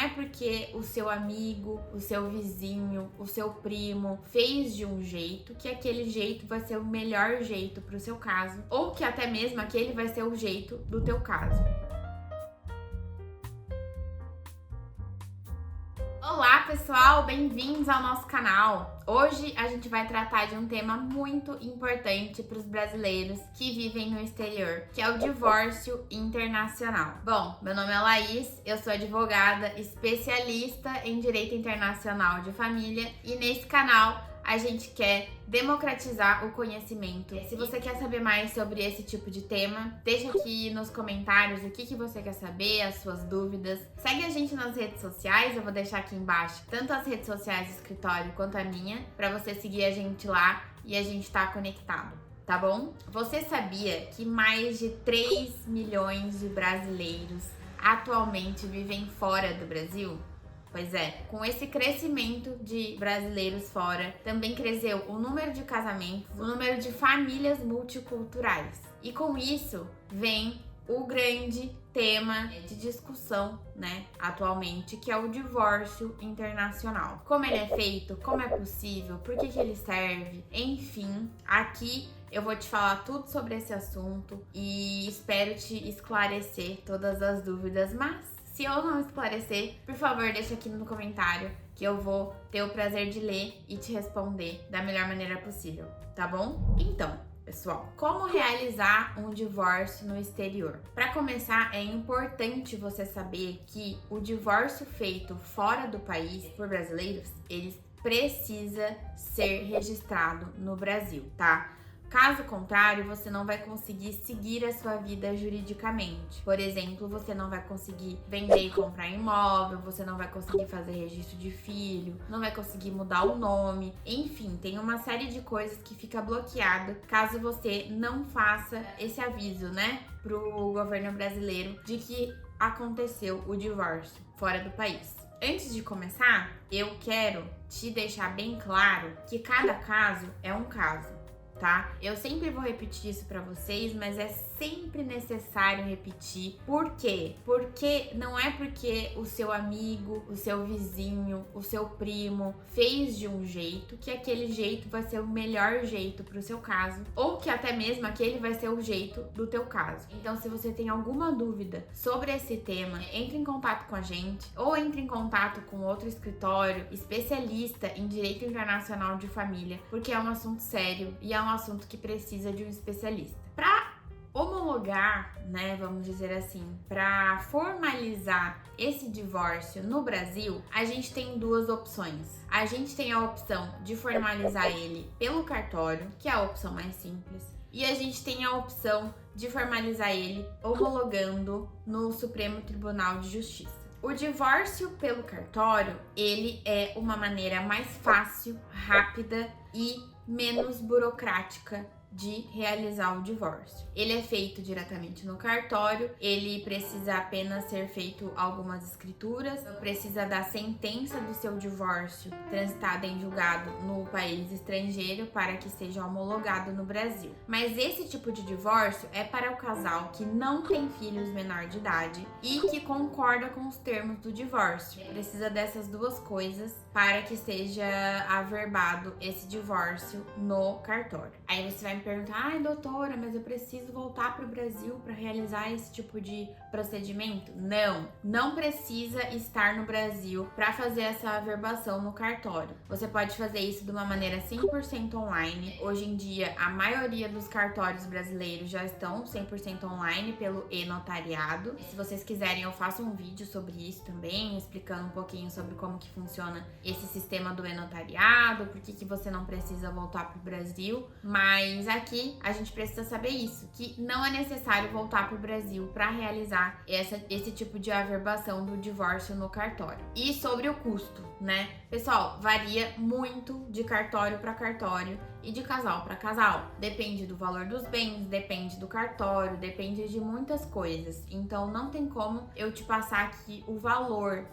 é porque o seu amigo, o seu vizinho, o seu primo fez de um jeito que aquele jeito vai ser o melhor jeito pro seu caso, ou que até mesmo aquele vai ser o jeito do teu caso. Olá pessoal, bem-vindos ao nosso canal. Hoje a gente vai tratar de um tema muito importante para os brasileiros que vivem no exterior, que é o divórcio internacional. Bom, meu nome é Laís, eu sou advogada especialista em direito internacional de família e nesse canal a gente quer democratizar o conhecimento. Se você quer saber mais sobre esse tipo de tema, deixa aqui nos comentários o que você quer saber, as suas dúvidas. Segue a gente nas redes sociais, eu vou deixar aqui embaixo tanto as redes sociais do escritório quanto a minha, para você seguir a gente lá e a gente tá conectado, tá bom? Você sabia que mais de 3 milhões de brasileiros atualmente vivem fora do Brasil? Pois é, com esse crescimento de brasileiros fora, também cresceu o número de casamentos, o número de famílias multiculturais. E com isso vem o grande tema de discussão, atualmente, que é o divórcio internacional. Como ele é feito, como é possível, por que ele serve, enfim, aqui eu vou te falar tudo sobre esse assunto e espero te esclarecer todas as dúvidas, mas se eu não esclarecer, por favor, deixa aqui no comentário que eu vou ter o prazer de ler e te responder da melhor maneira possível, tá bom? Então, pessoal, como realizar um divórcio no exterior? Para começar, é importante você saber que o divórcio feito fora do país por brasileiros, ele precisa ser registrado no Brasil, tá? Caso contrário, você não vai conseguir seguir a sua vida juridicamente. Por exemplo, você não vai conseguir vender e comprar imóvel, você não vai conseguir fazer registro de filho, não vai conseguir mudar o nome. Enfim, tem uma série de coisas que fica bloqueada caso você não faça esse aviso, pro governo brasileiro de que aconteceu o divórcio fora do país. Antes de começar, eu quero te deixar bem claro que cada caso é um caso, tá? Eu sempre vou repetir isso pra vocês, mas é sempre necessário repetir. Por quê? Porque não é porque o seu amigo, o seu vizinho, o seu primo fez de um jeito que aquele jeito vai ser o melhor jeito pro seu caso, ou que até mesmo aquele vai ser o jeito do teu caso. Então, se você tem alguma dúvida sobre esse tema, entre em contato com a gente ou entre em contato com outro escritório especialista em direito internacional de família, porque é um assunto sério e é um assunto que precisa de um especialista. Para homologar, vamos dizer assim, para formalizar esse divórcio no Brasil, a gente tem duas opções. A gente tem a opção de formalizar ele pelo cartório, que é a opção mais simples, e a gente tem a opção de formalizar ele homologando no Supremo Tribunal de Justiça. O divórcio pelo cartório, ele é uma maneira mais fácil, rápida e menos burocrática de realizar o divórcio. Ele é feito diretamente no cartório, ele precisa apenas ser feito algumas escrituras, precisa da sentença do seu divórcio transitada em julgado no país estrangeiro para que seja homologado no Brasil. Mas esse tipo de divórcio é para o casal que não tem filhos menor de idade e que concorda com os termos do divórcio. Precisa dessas duas coisas para que seja averbado esse divórcio no cartório. Aí você vai me perguntar: ai, doutora, mas eu preciso voltar para o Brasil para realizar esse tipo de procedimento? Não precisa estar no Brasil para fazer essa averbação no cartório. Você pode fazer isso de uma maneira 100% online. Hoje em dia, a maioria dos cartórios brasileiros já estão 100% online pelo e-notariado. Se vocês quiserem, eu faço um vídeo sobre isso também, explicando um pouquinho sobre como que funciona esse sistema do e-notariado, por que você não precisa voltar para o Brasil. Mas aqui a gente precisa saber isso, que não é necessário voltar para o Brasil para realizar esse tipo de averbação do divórcio no cartório. E sobre o custo, Pessoal, varia muito de cartório para cartório e de casal para casal. Depende do valor dos bens, depende do cartório, depende de muitas coisas. Então não tem como eu te passar aqui o valor,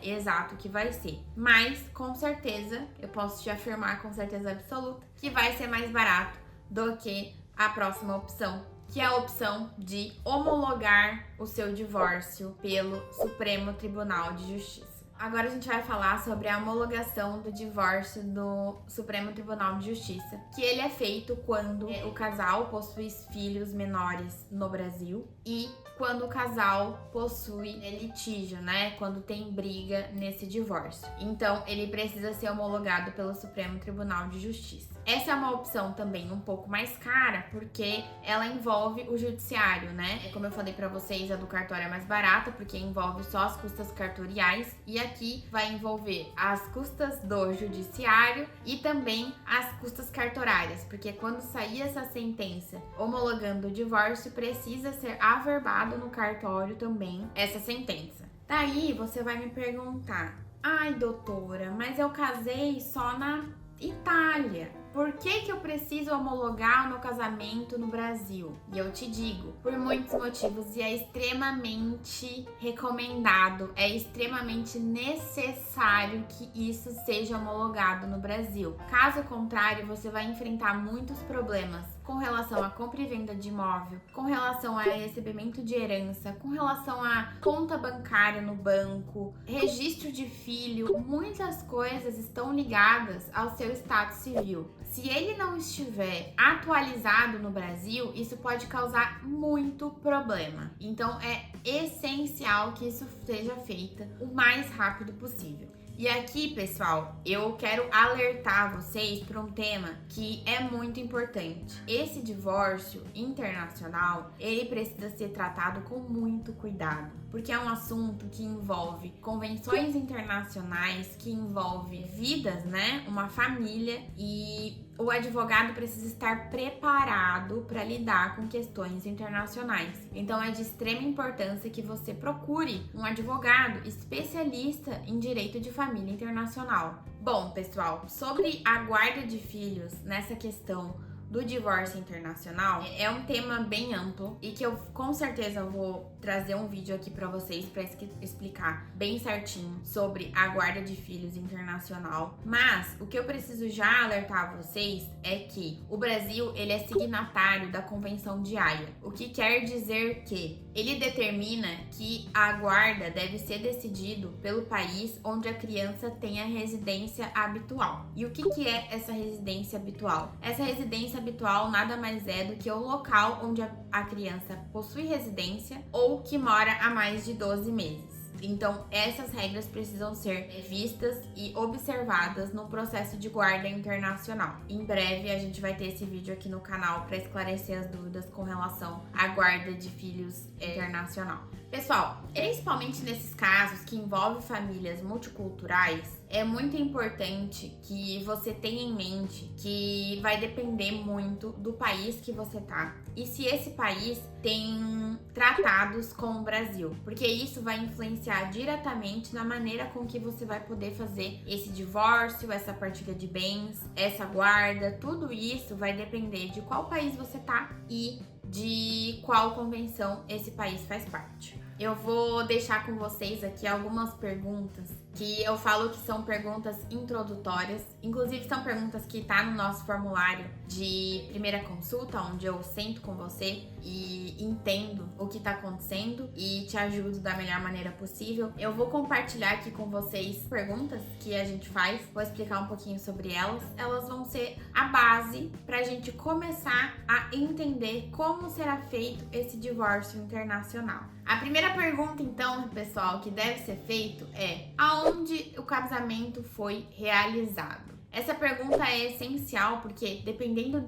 exato que vai ser. Mas com certeza, eu posso te afirmar com certeza absoluta que vai ser mais barato do que a próxima opção, que é a opção de homologar o seu divórcio pelo Supremo Tribunal de Justiça. Agora a gente vai falar sobre a homologação do divórcio do Supremo Tribunal de Justiça, que ele é feito quando o casal possui filhos menores no Brasil e quando o casal possui litígio, né? Quando tem briga nesse divórcio. Então, ele precisa ser homologado pelo Supremo Tribunal de Justiça. Essa é uma opção também um pouco mais cara, porque ela envolve o judiciário, né? Como eu falei pra vocês, a do cartório é mais barata, porque envolve só as custas cartoriais, e aqui vai envolver as custas do judiciário e também as custas cartorárias, porque quando sair essa sentença homologando o divórcio, precisa ser averbado no cartório também essa sentença. Daí você vai me perguntar: ai, doutora, mas eu casei só na Itália. Por que eu preciso homologar o meu casamento no Brasil? E eu te digo, por muitos motivos, e é extremamente recomendado, é extremamente necessário que isso seja homologado no Brasil. Caso contrário, você vai enfrentar muitos problemas com relação à compra e venda de imóvel, com relação a recebimento de herança, com relação a conta bancária no banco, registro de filho. Muitas coisas estão ligadas ao seu status civil. Se ele não estiver atualizado no Brasil, isso pode causar muito problema. Então é essencial que isso seja feito o mais rápido possível. E aqui, pessoal, eu quero alertar vocês para um tema que é muito importante. Esse divórcio internacional, ele precisa ser tratado com muito cuidado, porque é um assunto que envolve convenções internacionais, que envolve vidas, né? Uma família, e o advogado precisa estar preparado para lidar com questões internacionais. Então é de extrema importância que você procure um advogado especialista em direito de família internacional. Bom, pessoal, sobre a guarda de filhos nessa questão do divórcio internacional, é um tema bem amplo e que eu com certeza vou trazer um vídeo aqui para vocês para explicar bem certinho sobre a guarda de filhos internacional. Mas o que eu preciso já alertar vocês é que o Brasil, ele é signatário da Convenção de Haia, o que quer dizer que ele determina que a guarda deve ser decidido pelo país onde a criança tem a residência habitual. E o que é essa residência habitual? Essa residência habitual nada mais é do que o local onde a criança possui residência ou que mora há mais de 12 meses. Então, essas regras precisam ser vistas e observadas no processo de guarda internacional. Em breve, a gente vai ter esse vídeo aqui no canal para esclarecer as dúvidas com relação à guarda de filhos internacional. Pessoal, principalmente nesses casos que envolvem famílias multiculturais, é muito importante que você tenha em mente que vai depender muito do país que você tá e se esse país tem tratados com o Brasil, porque isso vai influenciar diretamente na maneira com que você vai poder fazer esse divórcio, essa partilha de bens, essa guarda. Tudo isso vai depender de qual país você tá e de qual convenção esse país faz parte. Eu vou deixar com vocês aqui algumas perguntas que eu falo que são perguntas introdutórias. Inclusive, são perguntas que tá no nosso formulário de primeira consulta, onde eu sento com você e entendo o que tá acontecendo e te ajudo da melhor maneira possível. Eu vou compartilhar aqui com vocês perguntas que a gente faz, vou explicar um pouquinho sobre elas. Elas vão ser a base pra gente começar a entender como será feito esse divórcio internacional. A primeira pergunta, então, pessoal, que deve ser feito é: aonde o casamento foi realizado? Essa pergunta é essencial porque, dependendo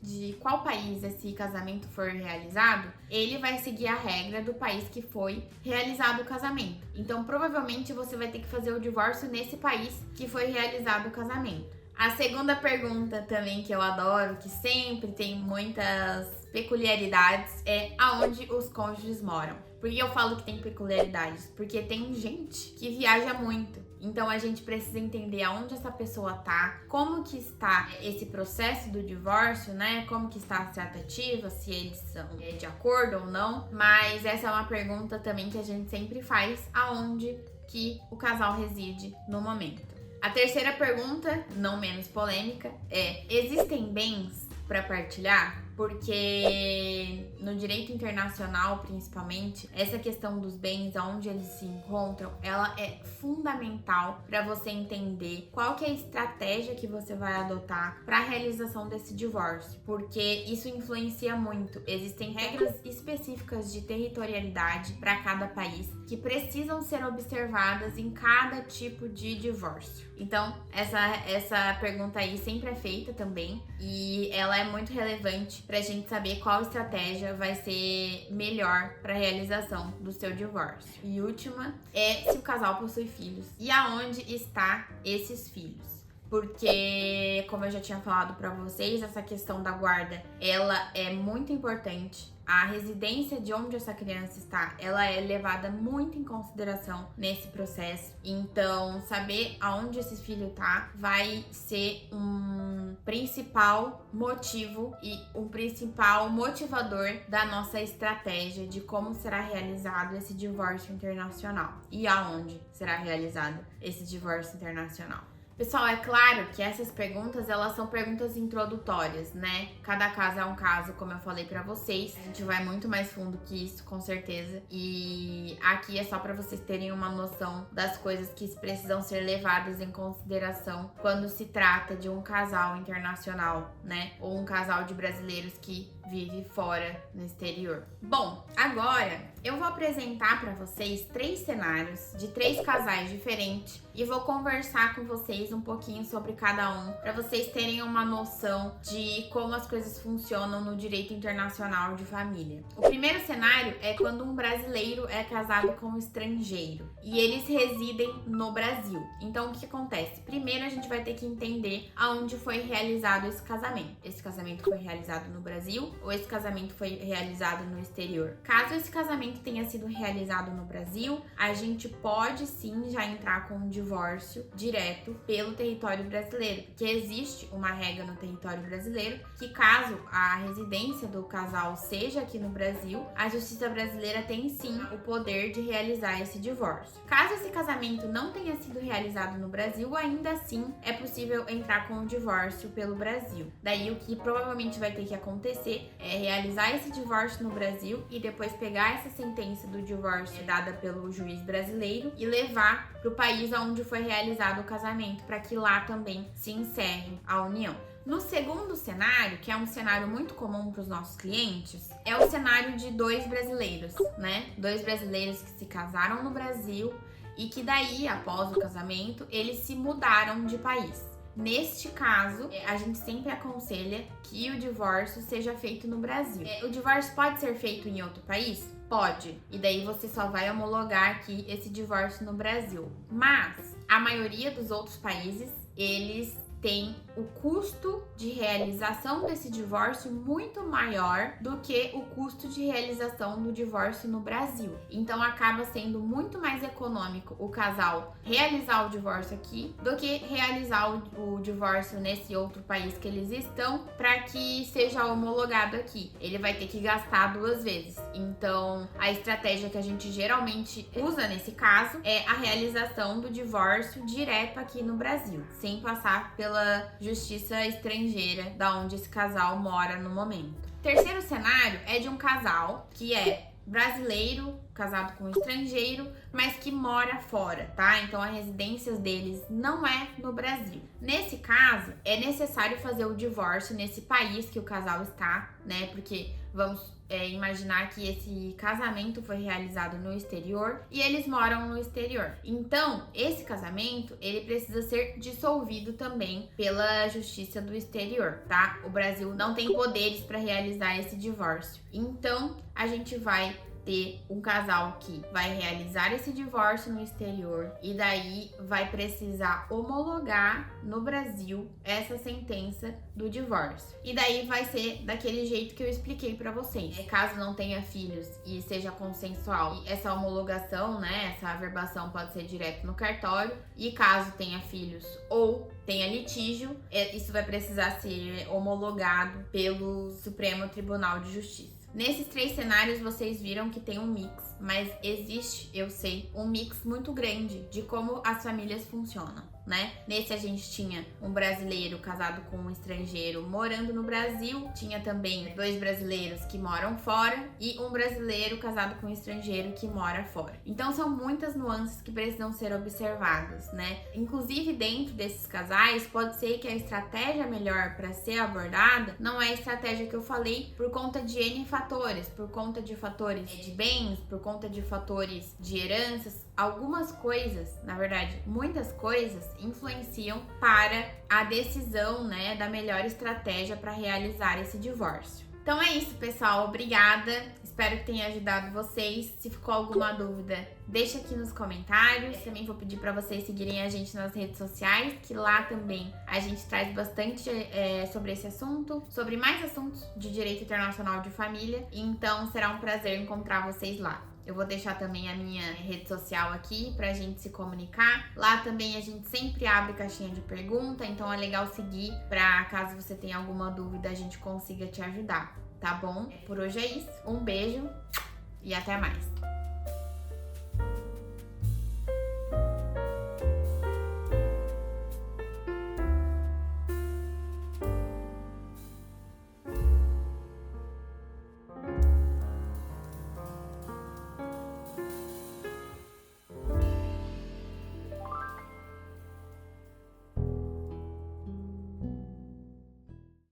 de qual país esse casamento for realizado, ele vai seguir a regra do país que foi realizado o casamento. Então, provavelmente, você vai ter que fazer o divórcio nesse país que foi realizado o casamento. A segunda pergunta também que eu adoro, que sempre tem muitas peculiaridades, é aonde os cônjuges moram. Por que eu falo que tem peculiaridades? Porque tem gente que viaja muito. Então a gente precisa entender aonde essa pessoa tá, como que está esse processo do divórcio, né? Como que está a tratativa, se eles são de acordo ou não. Mas essa é uma pergunta também que a gente sempre faz, aonde que o casal reside no momento. A terceira pergunta, não menos polêmica, é: existem bens para partilhar? porque no direito internacional, principalmente, essa questão dos bens, aonde eles se encontram, ela é fundamental para você entender qual que é a estratégia que você vai adotar para a realização desse divórcio, porque isso influencia muito. Existem regras específicas de territorialidade para cada país que precisam ser observadas em cada tipo de divórcio. Então, essa pergunta aí sempre é feita também e ela é muito relevante pra gente saber qual estratégia vai ser melhor para a realização do seu divórcio. E última é se o casal possui filhos e aonde está esses filhos. Porque, como eu já tinha falado para vocês, essa questão da guarda, ela é muito importante. A residência de onde essa criança está, ela é levada muito em consideração nesse processo. Então, saber aonde esse filho está vai ser um principal motivo e um principal motivador da nossa estratégia de como será realizado esse divórcio internacional e aonde será realizado esse divórcio internacional. Pessoal, é claro que essas perguntas, elas são perguntas introdutórias, né? Cada caso é um caso, como eu falei pra vocês. A gente vai muito mais fundo que isso, com certeza. E aqui é só pra vocês terem uma noção das coisas que precisam ser levadas em consideração quando se trata de um casal internacional, né? Ou um casal de brasileiros que vive fora, no exterior. Bom, agora eu vou apresentar para vocês 3 cenários de 3 casais diferentes e vou conversar com vocês um pouquinho sobre cada um, para vocês terem uma noção de como as coisas funcionam no direito internacional de família. O primeiro cenário é quando um brasileiro é casado com um estrangeiro e eles residem no Brasil. Então, o que acontece? Primeiro, a gente vai ter que entender aonde foi realizado esse casamento. Esse casamento foi realizado no Brasil ou esse casamento foi realizado no exterior? Caso esse casamento tenha sido realizado no Brasil, a gente pode sim já entrar com um divórcio direto pelo território brasileiro, porque existe uma regra no território brasileiro que caso a residência do casal seja aqui no Brasil, a justiça brasileira tem sim o poder de realizar esse divórcio. Caso esse casamento não tenha sido realizado no Brasil, ainda assim é possível entrar com o divórcio pelo Brasil. Daí o que provavelmente vai ter que acontecer é realizar esse divórcio no Brasil e depois pegar essa sentença do divórcio dada pelo juiz brasileiro e levar para o país onde foi realizado o casamento, para que lá também se encerre a união. No segundo cenário, que é um cenário muito comum para os nossos clientes, é o cenário de 2 brasileiros, né? 2 brasileiros que se casaram no Brasil e que daí, após o casamento, eles se mudaram de país. Neste caso, a gente sempre aconselha que o divórcio seja feito no Brasil. O divórcio pode ser feito em outro país? Pode. E daí você só vai homologar aqui esse divórcio no Brasil. Mas a maioria dos outros países, eles têm o custo de realização desse divórcio muito maior do que o custo de realização do divórcio no Brasil. Então acaba sendo muito mais econômico o casal realizar o divórcio aqui do que realizar o divórcio nesse outro país que eles estão para que seja homologado aqui. Ele vai ter que gastar 2 vezes. Então a estratégia que a gente geralmente usa nesse caso é a realização do divórcio direto aqui no Brasil, sem passar pela justiça estrangeira da onde esse casal mora no momento. Terceiro cenário é de um casal que é brasileiro, casado com um estrangeiro, mas que mora fora, tá? Então a residência deles não é no Brasil. Nesse caso, é necessário fazer o divórcio nesse país que o casal está, né? Porque vamos imaginar que esse casamento foi realizado no exterior e eles moram no exterior. Então, esse casamento, ele precisa ser dissolvido também pela justiça do exterior, tá? O Brasil não tem poderes para realizar esse divórcio. Então, a gente vai ter um casal que vai realizar esse divórcio no exterior e daí vai precisar homologar no Brasil essa sentença do divórcio. E daí vai ser daquele jeito que eu expliquei para vocês. Caso não tenha filhos e seja consensual, essa homologação, né, essa averbação pode ser direto no cartório. E caso tenha filhos ou tenha litígio, isso vai precisar ser homologado pelo Supremo Tribunal de Justiça. Nesses 3 cenários vocês viram que tem um mix, mas existe, eu sei, um mix muito grande de como as famílias funcionam, né? Nesse a gente tinha um brasileiro casado com um estrangeiro morando no Brasil, tinha também 2 brasileiros que moram fora e um brasileiro casado com um estrangeiro que mora fora. Então são muitas nuances que precisam ser observadas, né? Inclusive dentro desses casais, pode ser que a estratégia melhor para ser abordada não é a estratégia que eu falei por conta de N fatores, por conta de fatores de bens, por conta de fatores de heranças. Algumas coisas, na verdade, muitas coisas influenciam para a decisão, né, da melhor estratégia para realizar esse divórcio. Então é isso, pessoal. Obrigada. Espero que tenha ajudado vocês. Se ficou alguma dúvida, deixa aqui nos comentários. Também vou pedir para vocês seguirem a gente nas redes sociais, que lá também a gente traz bastante sobre esse assunto, sobre mais assuntos de direito internacional de família. Então será um prazer encontrar vocês lá. Eu vou deixar também a minha rede social aqui pra gente se comunicar. Lá também a gente sempre abre caixinha de pergunta, então é legal seguir pra caso você tenha alguma dúvida a gente consiga te ajudar, tá bom? Por hoje é isso. Um beijo e até mais.